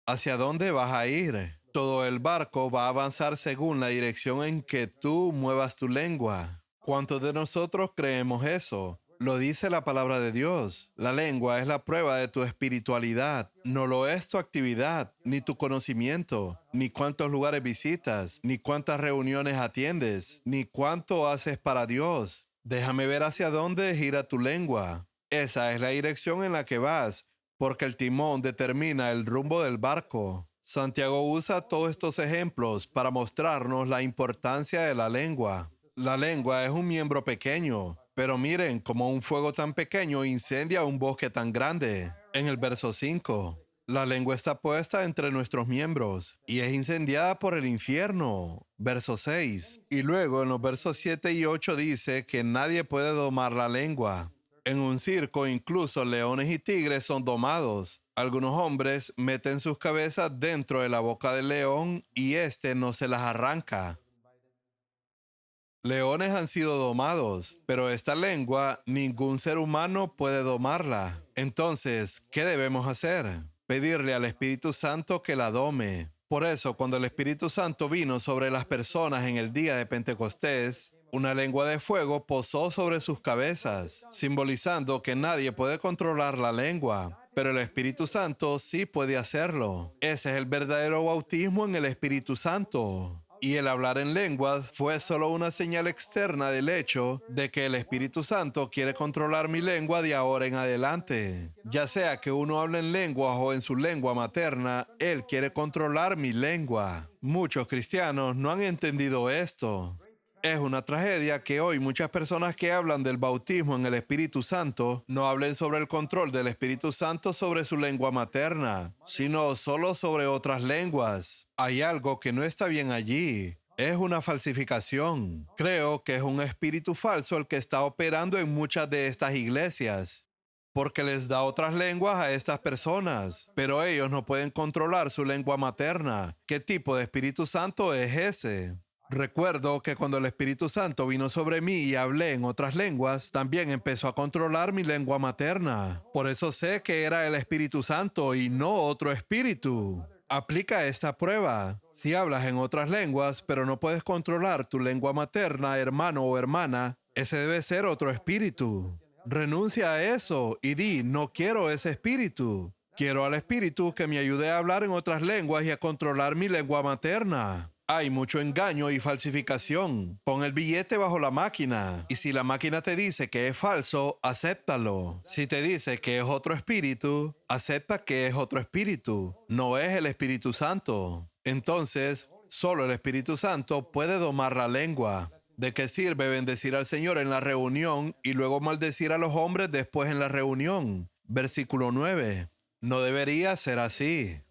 ¿Hacia dónde vas a ir? Todo el barco va a avanzar según la dirección en que tú muevas tu lengua. ¿Cuántos de nosotros creemos eso? Lo dice la palabra de Dios. La lengua es la prueba de tu espiritualidad. No lo es tu actividad, ni tu conocimiento, ni cuántos lugares visitas, ni cuántas reuniones atiendes, ni cuánto haces para Dios. Déjame ver hacia dónde gira tu lengua. Esa es la dirección en la que vas, porque el timón determina el rumbo del barco. Santiago usa todos estos ejemplos para mostrarnos la importancia de la lengua. La lengua es un miembro pequeño, pero miren cómo un fuego tan pequeño incendia un bosque tan grande. En el verso 5, la lengua está puesta entre nuestros miembros y es incendiada por el infierno. Verso 6. Y luego en los versos 7 y 8 dice que nadie puede domar la lengua. En un circo, incluso leones y tigres son domados. Algunos hombres meten sus cabezas dentro de la boca del león y éste no se las arranca. Leones han sido domados, pero esta lengua ningún ser humano puede domarla. Entonces, ¿qué debemos hacer? Pedirle al Espíritu Santo que la dome. Por eso, cuando el Espíritu Santo vino sobre las personas en el día de Pentecostés, una lengua de fuego posó sobre sus cabezas, simbolizando que nadie puede controlar la lengua, pero el Espíritu Santo sí puede hacerlo. Ese es el verdadero bautismo en el Espíritu Santo. Y el hablar en lenguas fue solo una señal externa del hecho de que el Espíritu Santo quiere controlar mi lengua de ahora en adelante. Ya sea que uno hable en lenguas o en su lengua materna, Él quiere controlar mi lengua. Muchos cristianos no han entendido esto. Es una tragedia que hoy muchas personas que hablan del bautismo en el Espíritu Santo no hablen sobre el control del Espíritu Santo sobre su lengua materna, sino solo sobre otras lenguas. Hay algo que no está bien allí. Es una falsificación. Creo que es un espíritu falso el que está operando en muchas de estas iglesias, porque les da otras lenguas a estas personas, pero ellos no pueden controlar su lengua materna. ¿Qué tipo de Espíritu Santo es ese? Recuerdo que cuando el Espíritu Santo vino sobre mí y hablé en otras lenguas, también empezó a controlar mi lengua materna. Por eso sé que era el Espíritu Santo y no otro espíritu. Aplica esta prueba. Si hablas en otras lenguas, pero no puedes controlar tu lengua materna, hermano o hermana, ese debe ser otro espíritu. Renuncia a eso y di, no quiero ese espíritu. Quiero al espíritu que me ayude a hablar en otras lenguas y a controlar mi lengua materna. Hay mucho engaño y falsificación. Pon el billete bajo la máquina. Y si la máquina te dice que es falso, acéptalo. Si te dice que es otro espíritu, acepta que es otro espíritu. No es el Espíritu Santo. Entonces, solo el Espíritu Santo puede domar la lengua. ¿De qué sirve bendecir al Señor en la reunión y luego maldecir a los hombres después en la reunión? Versículo 9. No debería ser así.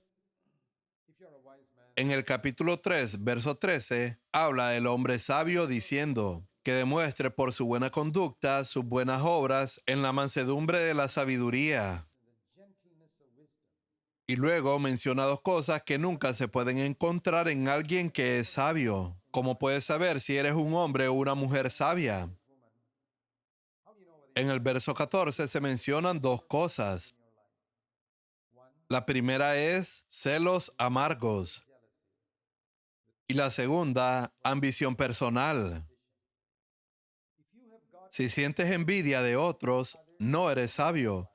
En el capítulo 3, verso 13, habla del hombre sabio diciendo que demuestre por su buena conducta sus buenas obras en la mansedumbre de la sabiduría. Y luego menciona dos cosas que nunca se pueden encontrar en alguien que es sabio. ¿Cómo puedes saber si eres un hombre o una mujer sabia? En el verso 14 se mencionan dos cosas. La primera es celos amargos. Y la segunda, ambición personal. Si sientes envidia de otros, no eres sabio,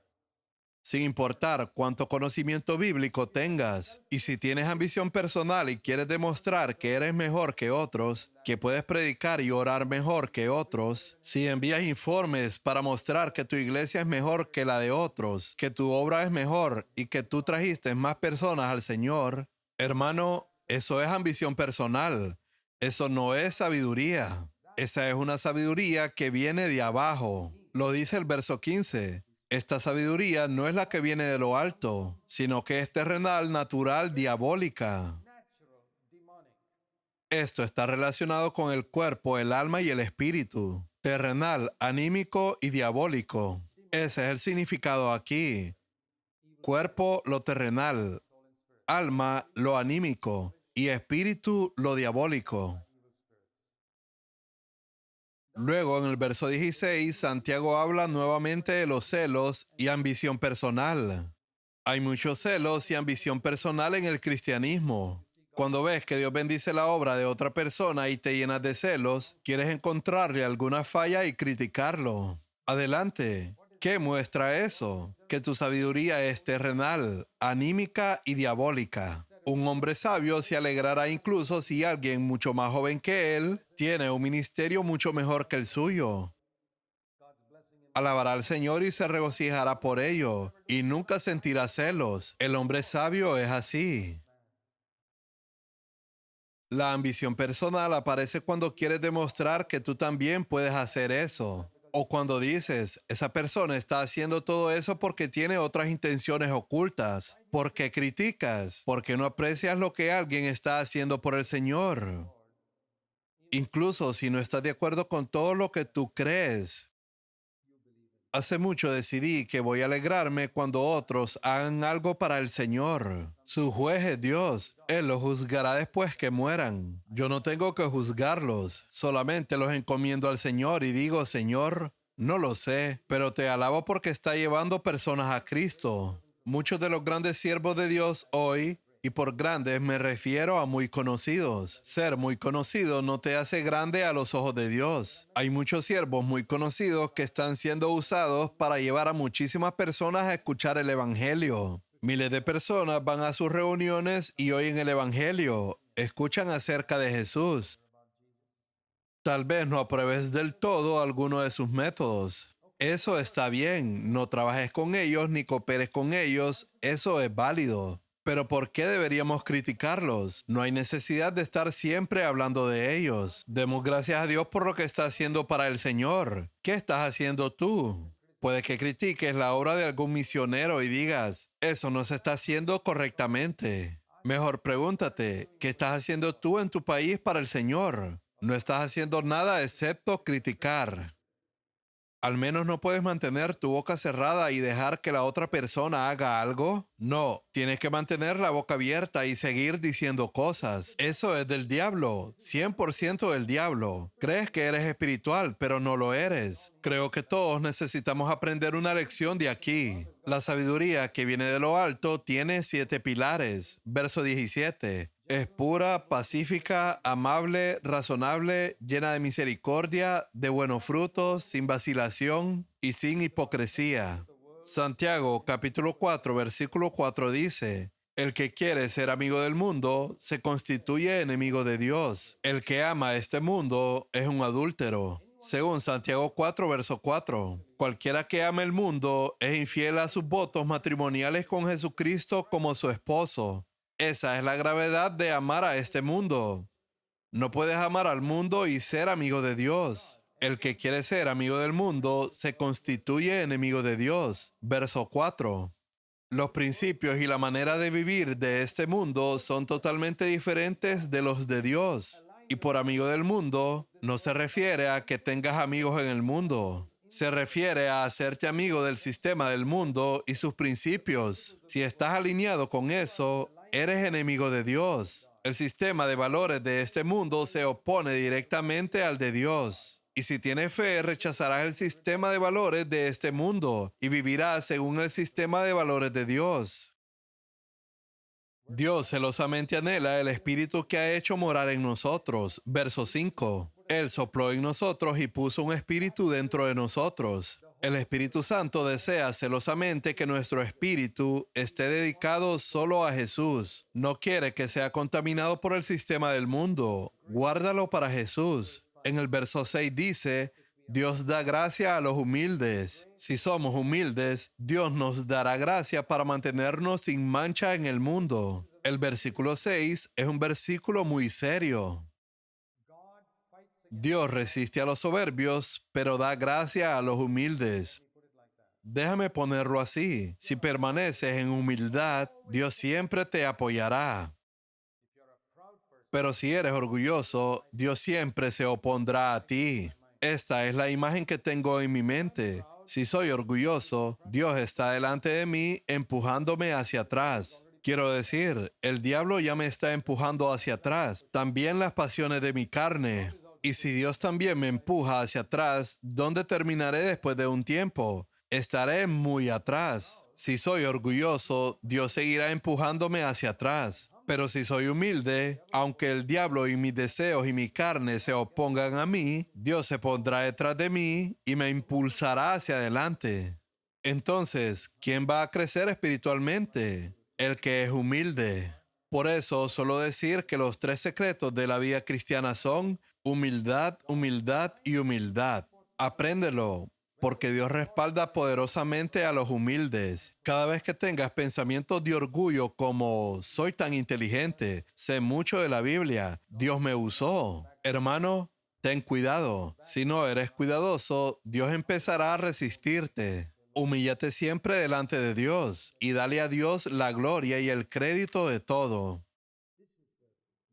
sin importar cuánto conocimiento bíblico tengas. Y si tienes ambición personal y quieres demostrar que eres mejor que otros, que puedes predicar y orar mejor que otros, si envías informes para mostrar que tu iglesia es mejor que la de otros, que tu obra es mejor y que tú trajiste más personas al Señor, hermano, eso es ambición personal. Eso no es sabiduría. Esa es una sabiduría que viene de abajo. Lo dice el verso 15. Esta sabiduría no es la que viene de lo alto, sino que es terrenal, natural, diabólica. Esto está relacionado con el cuerpo, el alma y el espíritu. Terrenal, anímico y diabólico. Ese es el significado aquí. Cuerpo, lo terrenal. Alma, lo anímico. Y espíritu, lo diabólico. Luego, en el verso 16, Santiago habla nuevamente de los celos y ambición personal. Hay muchos celos y ambición personal en el cristianismo. Cuando ves que Dios bendice la obra de otra persona y te llenas de celos, quieres encontrarle alguna falla y criticarlo. Adelante. ¿Qué muestra eso? Que tu sabiduría es terrenal, anímica y diabólica. Un hombre sabio se alegrará incluso si alguien mucho más joven que él tiene un ministerio mucho mejor que el suyo. Alabará al Señor y se regocijará por ello, y nunca sentirá celos. El hombre sabio es así. La ambición personal aparece cuando quieres demostrar que tú también puedes hacer eso. O cuando dices, esa persona está haciendo todo eso porque tiene otras intenciones ocultas. Porque criticas, porque no aprecias lo que alguien está haciendo por el Señor. Incluso si no estás de acuerdo con todo lo que tú crees. Hace mucho decidí que voy a alegrarme cuando otros hagan algo para el Señor. Su juez es Dios. Él los juzgará después que mueran. Yo no tengo que juzgarlos. Solamente los encomiendo al Señor y digo, Señor, no lo sé, pero te alabo porque está llevando personas a Cristo. Muchos de los grandes siervos de Dios hoy, y por grandes me refiero a muy conocidos. Ser muy conocido no te hace grande a los ojos de Dios. Hay muchos siervos muy conocidos que están siendo usados para llevar a muchísimas personas a escuchar el Evangelio. Miles de personas van a sus reuniones y oyen el Evangelio, escuchan acerca de Jesús. Tal vez no apruebes del todo alguno de sus métodos. Eso está bien, no trabajes con ellos ni cooperes con ellos, eso es válido. Pero ¿por qué deberíamos criticarlos? No hay necesidad de estar siempre hablando de ellos. Demos gracias a Dios por lo que está haciendo para el Señor. ¿Qué estás haciendo tú? Puede que critiques la obra de algún misionero y digas, eso no se está haciendo correctamente. Mejor pregúntate, ¿qué estás haciendo tú en tu país para el Señor? No estás haciendo nada excepto criticar. ¿Al menos no puedes mantener tu boca cerrada y dejar que la otra persona haga algo? No, tienes que mantener la boca abierta y seguir diciendo cosas. Eso es del diablo, 100% del diablo. Crees que eres espiritual, pero no lo eres. Creo que todos necesitamos aprender una lección de aquí. La sabiduría que viene de lo alto tiene 7 pilares. Verso 17. Es pura, pacífica, amable, razonable, llena de misericordia, de buenos frutos, sin vacilación y sin hipocresía. Santiago capítulo 4, versículo 4 dice, el que quiere ser amigo del mundo se constituye enemigo de Dios. El que ama este mundo es un adúltero. Según Santiago 4, verso 4, cualquiera que ama el mundo es infiel a sus votos matrimoniales con Jesucristo como su esposo. Esa es la gravedad de amar a este mundo. No puedes amar al mundo y ser amigo de Dios. El que quiere ser amigo del mundo se constituye enemigo de Dios. Verso 4. Los principios y la manera de vivir de este mundo son totalmente diferentes de los de Dios. Y por amigo del mundo no se refiere a que tengas amigos en el mundo. Se refiere a hacerte amigo del sistema del mundo y sus principios. Si estás alineado con eso, eres enemigo de Dios. El sistema de valores de este mundo se opone directamente al de Dios. Y si tienes fe, rechazarás el sistema de valores de este mundo y vivirás según el sistema de valores de Dios. Dios celosamente anhela el Espíritu que ha hecho morar en nosotros. Verso 5. Él sopló en nosotros y puso un espíritu dentro de nosotros. El Espíritu Santo desea celosamente que nuestro espíritu esté dedicado solo a Jesús. No quiere que sea contaminado por el sistema del mundo. Guárdalo para Jesús. En el verso 6 dice, Dios da gracia a los humildes. Si somos humildes, Dios nos dará gracia para mantenernos sin mancha en el mundo. El versículo 6 es un versículo muy serio. Dios resiste a los soberbios, pero da gracia a los humildes. Déjame ponerlo así. Si permaneces en humildad, Dios siempre te apoyará. Pero si eres orgulloso, Dios siempre se opondrá a ti. Esta es la imagen que tengo en mi mente. Si soy orgulloso, Dios está delante de mí empujándome hacia atrás. Quiero decir, el diablo ya me está empujando hacia atrás. También las pasiones de mi carne. Y si Dios también me empuja hacia atrás, ¿dónde terminaré después de un tiempo? Estaré muy atrás. Si soy orgulloso, Dios seguirá empujándome hacia atrás. Pero si soy humilde, aunque el diablo y mis deseos y mi carne se opongan a mí, Dios se pondrá detrás de mí y me impulsará hacia adelante. Entonces, ¿quién va a crecer espiritualmente? El que es humilde. Por eso, solo decir que los 3 secretos de la vida cristiana son humildad, humildad y humildad. Apréndelo, porque Dios respalda poderosamente a los humildes. Cada vez que tengas pensamientos de orgullo como soy tan inteligente, sé mucho de la Biblia, Dios me usó. Hermano, ten cuidado. Si no eres cuidadoso, Dios empezará a resistirte. Humíllate siempre delante de Dios y dale a Dios la gloria y el crédito de todo.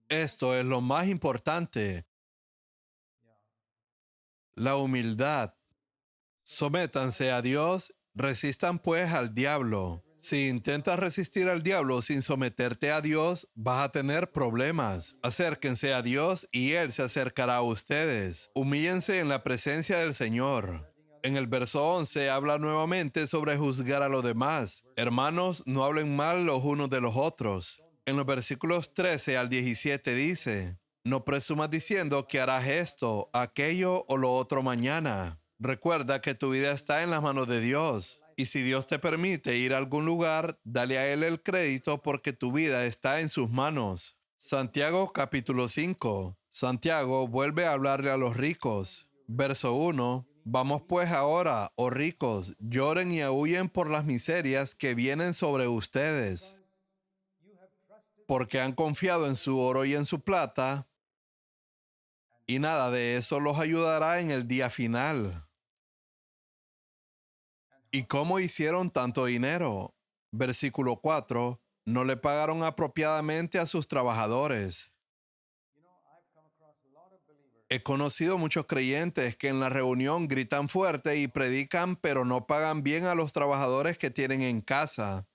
Esto es lo más importante. La humildad. Sométanse a Dios, resistan pues al diablo. Si intentas resistir al diablo sin someterte a Dios, vas a tener problemas. Acérquense a Dios y Él se acercará a ustedes. Humíllense en la presencia del Señor. En el verso 11 habla nuevamente sobre juzgar a los demás. Hermanos, no hablen mal los unos de los otros. En los versículos 13 al 17 dice, no presumas diciendo que harás esto, aquello o lo otro mañana. Recuerda que tu vida está en las manos de Dios. Y si Dios te permite ir a algún lugar, dale a Él el crédito porque tu vida está en sus manos. Santiago capítulo 5. Santiago vuelve a hablarle a los ricos. Verso 1. Vamos pues ahora, oh ricos, lloren y aúllen por las miserias que vienen sobre ustedes, porque han confiado en su oro y en su plata, y nada de eso los ayudará en el día final. ¿Y cómo hicieron tanto dinero? Versículo 4. No le pagaron apropiadamente a sus trabajadores. He conocido muchos creyentes que en la reunión gritan fuerte y predican, pero no pagan bien a los trabajadores que tienen en casa.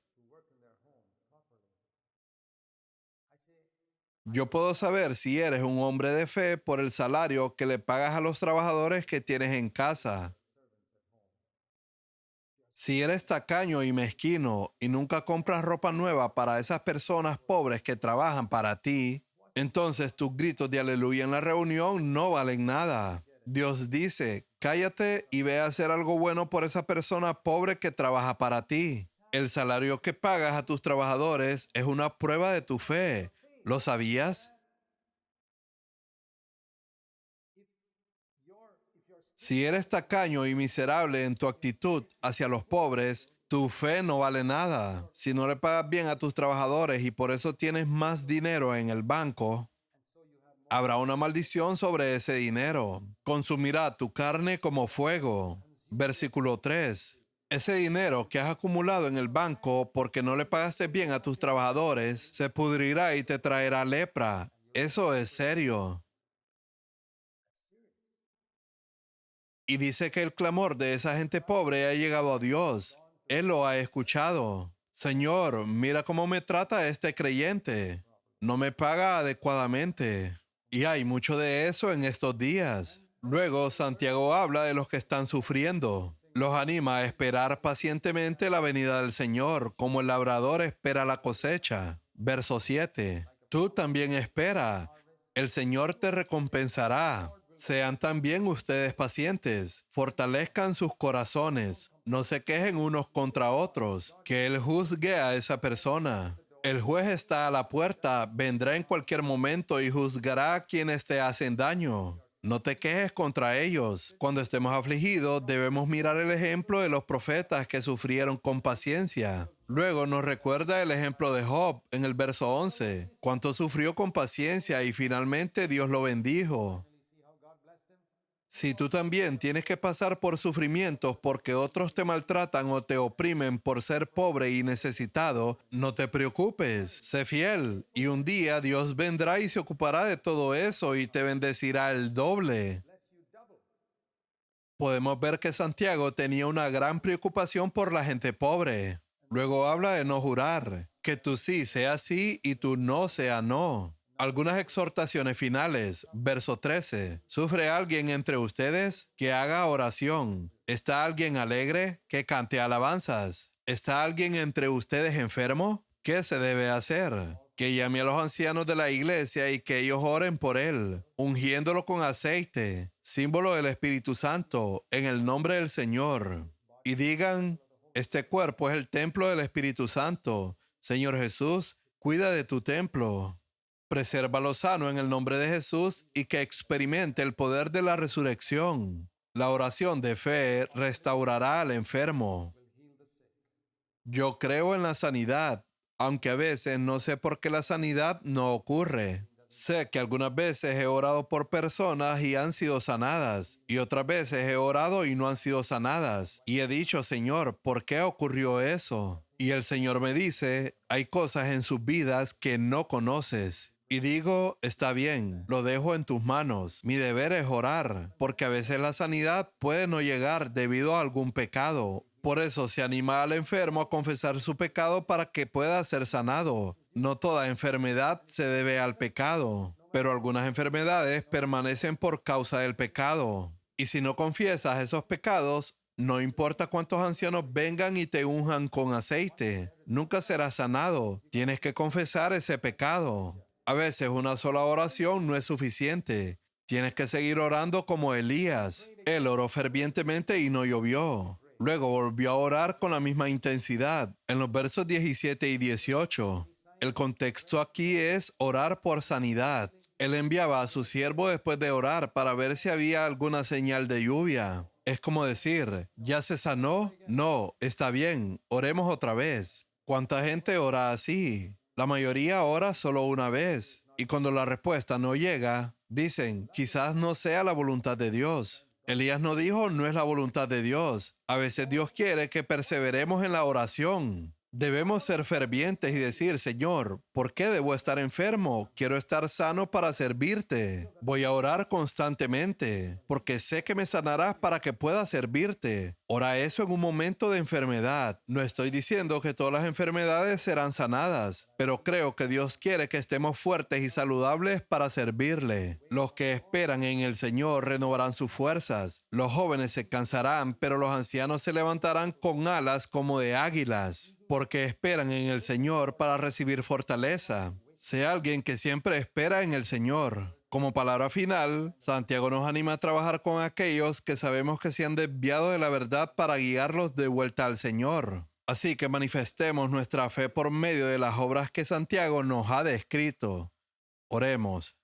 Yo puedo saber si eres un hombre de fe por el salario que le pagas a los trabajadores que tienes en casa. Si eres tacaño y mezquino y nunca compras ropa nueva para esas personas pobres que trabajan para ti, entonces tus gritos de aleluya en la reunión no valen nada. Dios dice, cállate y ve a hacer algo bueno por esa persona pobre que trabaja para ti. El salario que pagas a tus trabajadores es una prueba de tu fe. ¿Lo sabías? Si eres tacaño y miserable en tu actitud hacia los pobres, tu fe no vale nada. Si no le pagas bien a tus trabajadores y por eso tienes más dinero en el banco, habrá una maldición sobre ese dinero. Consumirá tu carne como fuego. Versículo 3. Ese dinero que has acumulado en el banco porque no le pagaste bien a tus trabajadores se pudrirá y te traerá lepra. Eso es serio. Y dice que el clamor de esa gente pobre ha llegado a Dios. Él lo ha escuchado. Señor, mira cómo me trata este creyente. No me paga adecuadamente. Y hay mucho de eso en estos días. Luego, Santiago habla de los que están sufriendo. Los anima a esperar pacientemente la venida del Señor, como el labrador espera la cosecha. Verso 7. Tú también espera. El Señor te recompensará. Sean también ustedes pacientes, fortalezcan sus corazones, no se quejen unos contra otros, que Él juzgue a esa persona. El juez está a la puerta, vendrá en cualquier momento y juzgará a quienes te hacen daño. No te quejes contra ellos. Cuando estemos afligidos, debemos mirar el ejemplo de los profetas que sufrieron con paciencia. Luego nos recuerda el ejemplo de Job en el verso 11, cuánto sufrió con paciencia y finalmente Dios lo bendijo. Si tú también tienes que pasar por sufrimientos porque otros te maltratan o te oprimen por ser pobre y necesitado, no te preocupes, sé fiel y un día Dios vendrá y se ocupará de todo eso y te bendecirá el doble. Podemos ver que Santiago tenía una gran preocupación por la gente pobre. Luego habla de no jurar, que tu sí sea sí y tu no sea no. Algunas exhortaciones finales. Verso 13. ¿Sufre alguien entre ustedes? Que haga oración. ¿Está alguien alegre? Que cante alabanzas. ¿Está alguien entre ustedes enfermo? ¿Qué se debe hacer? Que llame a los ancianos de la iglesia y que ellos oren por él, ungiéndolo con aceite, símbolo del Espíritu Santo, en el nombre del Señor. Y digan, este cuerpo es el templo del Espíritu Santo. Señor Jesús, cuida de tu templo. Presérvalo sano en el nombre de Jesús y que experimente el poder de la resurrección. La oración de fe restaurará al enfermo. Yo creo en la sanidad, aunque a veces no sé por qué la sanidad no ocurre. Sé que algunas veces he orado por personas y han sido sanadas, y otras veces he orado y no han sido sanadas. Y he dicho, Señor, ¿por qué ocurrió eso? Y el Señor me dice, hay cosas en sus vidas que no conoces. Y digo, está bien, lo dejo en tus manos. Mi deber es orar, porque a veces la sanidad puede no llegar debido a algún pecado. Por eso se anima al enfermo a confesar su pecado para que pueda ser sanado. No toda enfermedad se debe al pecado, pero algunas enfermedades permanecen por causa del pecado. Y si no confiesas esos pecados, no importa cuántos ancianos vengan y te unjan con aceite, nunca serás sanado. Tienes que confesar ese pecado. A veces una sola oración no es suficiente. Tienes que seguir orando como Elías. Él oró fervientemente y no llovió. Luego volvió a orar con la misma intensidad en los versos 17 y 18. El contexto aquí es orar por sanidad. Él enviaba a su siervo después de orar para ver si había alguna señal de lluvia. Es como decir, ¿ya se sanó? No, está bien, oremos otra vez. ¿Cuánta gente ora así? La mayoría ora solo una vez. Y cuando la respuesta no llega, dicen, quizás no sea la voluntad de Dios. Elías no dijo, no es la voluntad de Dios. A veces Dios quiere que perseveremos en la oración. Debemos ser fervientes y decir, Señor, ¿por qué debo estar enfermo? Quiero estar sano para servirte. Voy a orar constantemente, porque sé que me sanarás para que pueda servirte. Ora eso en un momento de enfermedad. No estoy diciendo que todas las enfermedades serán sanadas, pero creo que Dios quiere que estemos fuertes y saludables para servirle. Los que esperan en el Señor renovarán sus fuerzas. Los jóvenes se cansarán, pero los ancianos se levantarán con alas como de águilas, porque esperan en el Señor para recibir fortaleza. Sea alguien que siempre espera en el Señor. Como palabra final, Santiago nos anima a trabajar con aquellos que sabemos que se han desviado de la verdad para guiarlos de vuelta al Señor. Así que manifestemos nuestra fe por medio de las obras que Santiago nos ha descrito. Oremos.